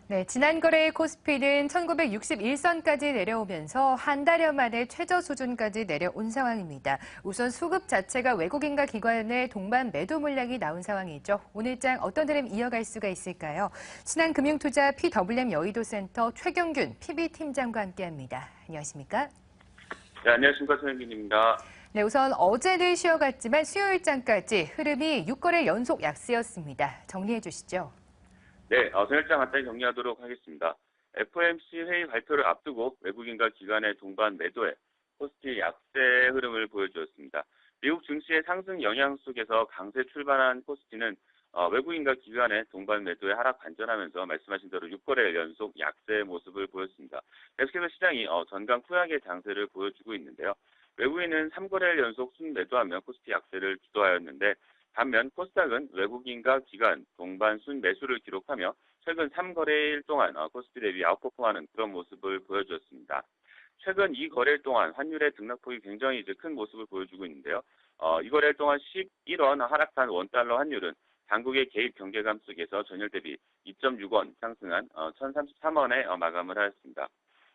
네, 지난 거래일 코스피는 1961선까지 내려오면서 한 달여 만에 최저 수준까지 내려온 상황입니다. 우선 수급 자체가 외국인과 기관의 동반 매도 물량이 나온 상황이죠. 오늘장 어떤 흐름 이어갈 수가 있을까요? 신한금융투자 PWM 여의도센터 최경균 PB팀장과 함께합니다. 안녕하십니까? 네, 안녕하십니까. 손현균입니다. 네, 우선 어제는 쉬어갔지만 수요일장까지 흐름이 6거래 연속 약세였습니다. 정리해 주시죠. 네, 손현장 간단히 정리하도록 하겠습니다. FOMC 회의 발표를 앞두고 외국인과 기관의 동반 매도에 코스피 약세 흐름을 보여주었습니다. 미국 증시의 상승 영향 속에서 강세 출발한 코스피는 외국인과 기관의 동반 매도에 하락 반전하면서 말씀하신 대로 6거래 연속 약세 모습을 보였습니다. 계속해서 시장이 전강 후약의 장세를 보여주고 있는데요. 외국인은 3거래 연속 순매도하며 코스피 약세를 주도하였는데 반면 코스닥은 외국인과 기관 동반 순매수를 기록하며 최근 3거래일 동안 코스피 대비 아웃퍼폼하는 그런 모습을 보여주었습니다. 최근 이 거래일 동안 환율의 등락폭이 굉장히 큰 모습을 보여주고 있는데요. 이 거래일 동안 11원 하락한 원달러 환율은 당국의 개입 경계감 속에서 전일 대비 2.6원 상승한 1,033원에 마감을 하였습니다.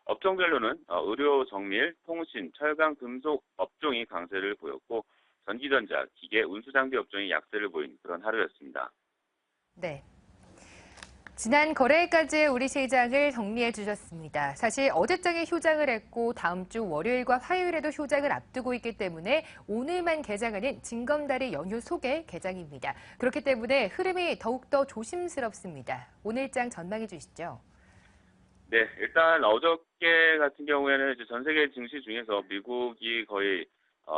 업종별로는 의료, 정밀, 통신, 철강, 금속 업종이 강세를 보였고 전기전자, 기계, 운수장비 업종이 약세를 보인 그런 하루였습니다. 네. 지난 거래일까지의 우리 시장을 정리해 주셨습니다. 사실 어제장에 휴장을 했고 다음 주 월요일과 화요일에도 휴장을 앞두고 있기 때문에 오늘만 개장하는 징검다리 연휴 속의 개장입니다. 그렇기 때문에 흐름이 더욱더 조심스럽습니다. 오늘장 전망해 주시죠. 네, 일단 어저께 같은 경우에는 이제 전 세계 증시 중에서 미국이 거의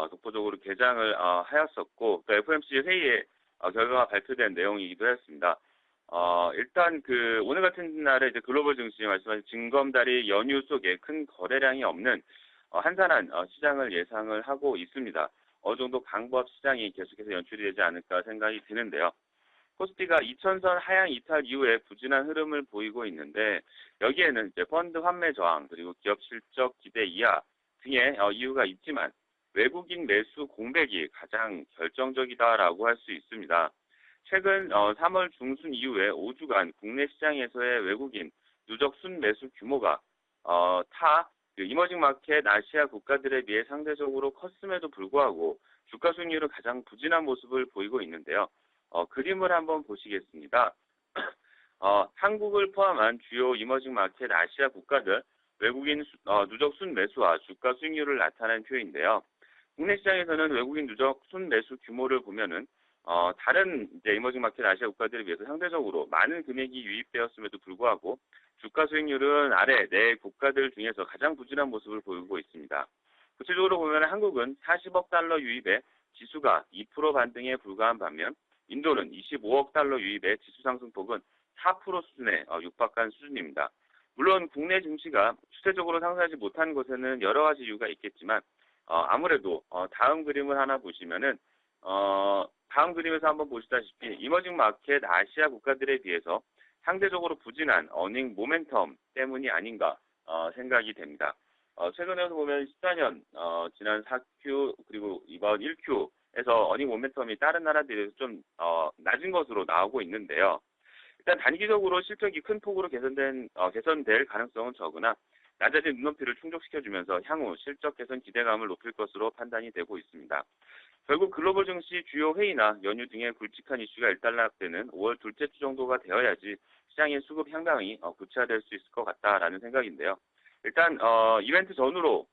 독보적으로 개장을 하였었고 또 FOMC 회의에 결과가 발표된 내용이기도 했습니다. 일단 오늘 같은 날에 이제 글로벌 증시 말씀하신 징검다리 연휴 속에 큰 거래량이 없는 한산한 시장을 예상을 하고 있습니다. 어느 정도 강보합 시장이 계속해서 연출이 되지 않을까 생각이 드는데요. 코스피가 2000선 하향 이탈 이후에 부진한 흐름을 보이고 있는데 여기에는 이제 펀드 환매 저항 그리고 기업 실적 기대 이하 등의 이유가 있지만 외국인 매수 공백이 가장 결정적이다라고 할 수 있습니다. 최근 3월 중순 이후에 5주간 국내 시장에서의 외국인 누적 순매수 규모가 타 이머징 마켓 아시아 국가들에 비해 상대적으로 컸음에도 불구하고 주가 수익률은 가장 부진한 모습을 보이고 있는데요. 그림을 한번 보시겠습니다. 한국을 포함한 주요 이머징 마켓 아시아 국가들 외국인 누적 순매수와 주가 수익률을 나타낸 표인데요. 국내 시장에서는 외국인 누적 순매수 규모를 보면은 다른 이제 이머징 마켓 아시아 국가들에 비해서 상대적으로 많은 금액이 유입되었음에도 불구하고 주가 수익률은 아래 네 국가들 중에서 가장 부진한 모습을 보이고 있습니다. 구체적으로 보면 한국은 40억 달러 유입에 지수가 2% 반등에 불과한 반면 인도는 25억 달러 유입의 지수 상승폭은 4% 수준에 육박한 수준입니다. 물론 국내 증시가 추세적으로 상승하지 못한 것에는 여러 가지 이유가 있겠지만 아무래도 다음 그림을 하나 보시면은 다음 그림에서 한번 보시다시피 이머징 마켓 아시아 국가들에 비해서 상대적으로 부진한 어닝 모멘텀 때문이 아닌가 생각이 됩니다. 최근에도 보면 14년 지난 4Q 그리고 이번 1Q에서 어닝 모멘텀이 다른 나라들에서 좀 낮은 것으로 나오고 있는데요. 일단 단기적으로 실적이 큰 폭으로 개선될 가능성은 적으나 낮아진 눈높이를 충족시켜주면서 향후 실적 개선 기대감을 높일 것으로 판단이 되고 있습니다. 결국 글로벌 증시 주요 회의나 연휴 등의 굵직한 이슈가 일단락되는 5월 둘째 주 정도가 되어야지 시장의 수급 향방이 구체화될 수 있을 것 같다라는 생각인데요. 일단 이벤트 전후로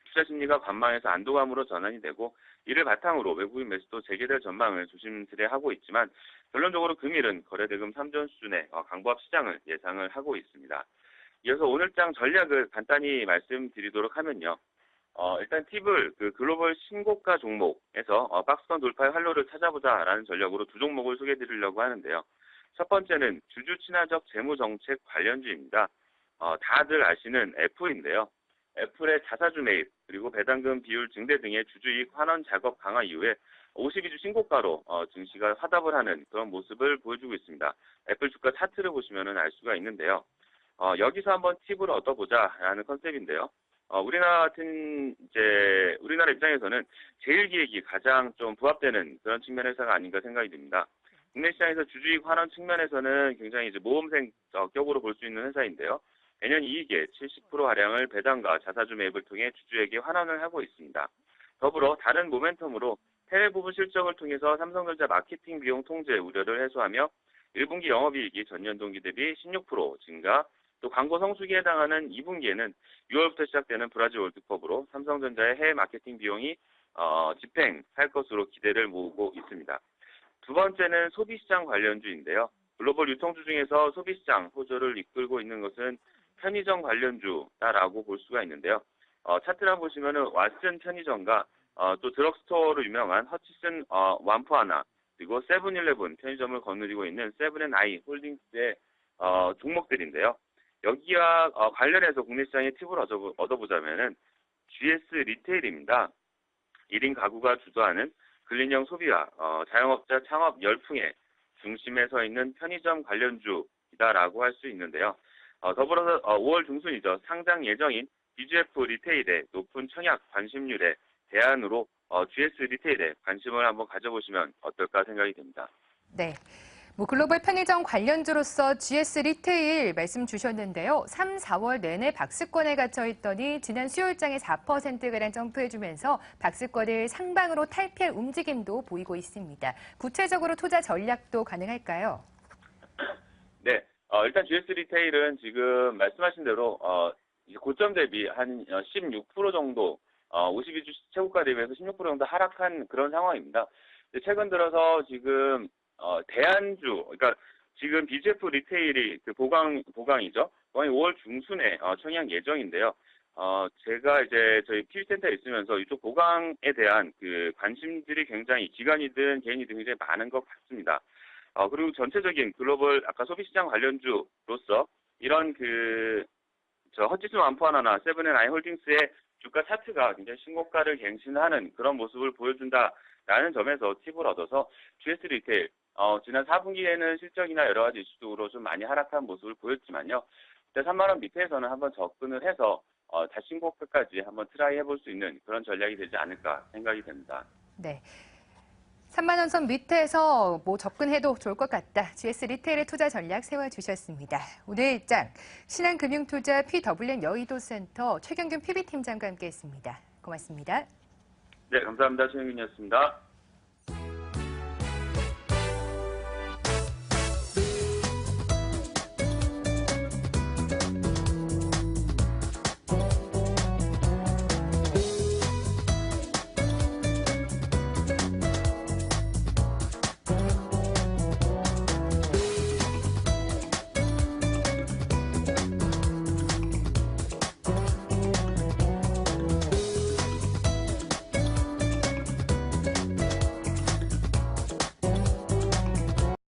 투자 심리가 관망에서 안도감으로 전환이 되고 이를 바탕으로 외국인 매수도 재개될 전망을 조심스레 하고 있지만 결론적으로 금일은 거래대금 3전 수준의 강보합 시장을 예상을 하고 있습니다. 이어서 오늘장 전략을 간단히 말씀드리도록 하면요. 일단 팁을 글로벌 신고가 종목에서 박스권 돌파의 활로를 찾아보자라는 전략으로 두 종목을 소개해드리려고 하는데요. 첫 번째는 주주 친화적 재무정책 관련주입니다. 다들 아시는 애플인데요. 애플의 자사주 매입 그리고 배당금 비율 증대 등의 주주이익 환원 작업 강화 이후에 52주 신고가로 증시가 화답을 하는 그런 모습을 보여주고 있습니다. 애플 주가 차트를 보시면 알 수가 있는데요. 여기서 한번 팁을 얻어보자라는 컨셉인데요. 우리나라 입장에서는 제일 기획이 가장 좀 부합되는 그런 측면의 회사가 아닌가 생각이 듭니다. 국내 시장에서 주주이익 환원 측면에서는 굉장히 이제 모험생 격으로 볼 수 있는 회사인데요. 매년 이익의 70%가량을 배당과 자사주 매입을 통해 주주에게 환원을 하고 있습니다. 더불어 다른 모멘텀으로 해외 부분 실적을 통해서 삼성전자 마케팅 비용 통제 우려를 해소하며 1분기 영업이익이 전년 동기 대비 16% 증가, 또 광고 성수기에 해당하는 2분기에는 6월부터 시작되는 브라질 월드컵으로 삼성전자의 해외 마케팅 비용이 집행할 것으로 기대를 모으고 있습니다. 두 번째는 소비시장 관련주인데요. 글로벌 유통주 중에서 소비시장 호조를 이끌고 있는 것은 편의점 관련주다라고 볼 수가 있는데요. 차트를 보시면은 왓슨 편의점과 또 드럭스토어로 유명한 허치슨 완포하나, 그리고 세븐일레븐 편의점을 거느리고 있는 세븐앤아이 홀딩스의 종목들인데요. 여기와 관련해서 국내 시장의 팁을 얻어보자면은 GS 리테일입니다. 1인 가구가 주도하는 근린형 소비와 자영업자 창업 열풍의 중심에 서 있는 편의점 관련주이다라고 할 수 있는데요. 더불어서 5월 중순이죠. 상장 예정인 BGF 리테일의 높은 청약 관심률의 대안으로 GS 리테일에 관심을 한번 가져보시면 어떨까 생각이 됩니다. 네. 글로벌 편의점 관련주로서 GS 리테일 말씀 주셨는데요. 3, 4월 내내 박스권에 갇혀 있더니 지난 수요일장에 4%가량 점프해주면서 박스권을 상방으로 탈피할 움직임도 보이고 있습니다. 구체적으로 투자 전략도 가능할까요? 네. 일단 GS 리테일은 지금 말씀하신 대로 고점 대비 한 16% 정도 52주 최고가 대비해서 16% 정도 하락한 그런 상황입니다. 최근 들어서 지금 대안주, 그러니까 지금 BGF 리테일이 그 보강이죠. 보강이 5월 중순에 청약 예정인데요. 제가 이제 저희 PB센터에 있으면서 이쪽 보강에 대한 그 관심들이 굉장히 기관이든 개인이든 굉장히 많은 것 같습니다. 그리고 전체적인 글로벌 아까 소비시장 관련주로서 이런 허치슨 완포하나나 세븐앤아이 홀딩스의 주가 차트가 굉장히 신고가를 갱신하는 그런 모습을 보여준다라는 점에서 팁을 얻어서 GS 리테일 지난 4분기에는 실적이나 여러 가지 이슈적으로 좀 많이 하락한 모습을 보였지만요. 그때 3만 원 밑에서는 한번 접근을 해서 다시 신고가까지 한번 트라이 해볼 수 있는 그런 전략이 되지 않을까 생각이 됩니다. 네. 3만 원 선 밑에서 접근해도 좋을 것 같다. GS 리테일의 투자 전략 세워주셨습니다. 오늘 일장 신한금융투자 PWM 여의도센터 최경균 PB팀장과 함께했습니다. 고맙습니다. 네, 감사합니다. 최경균이었습니다.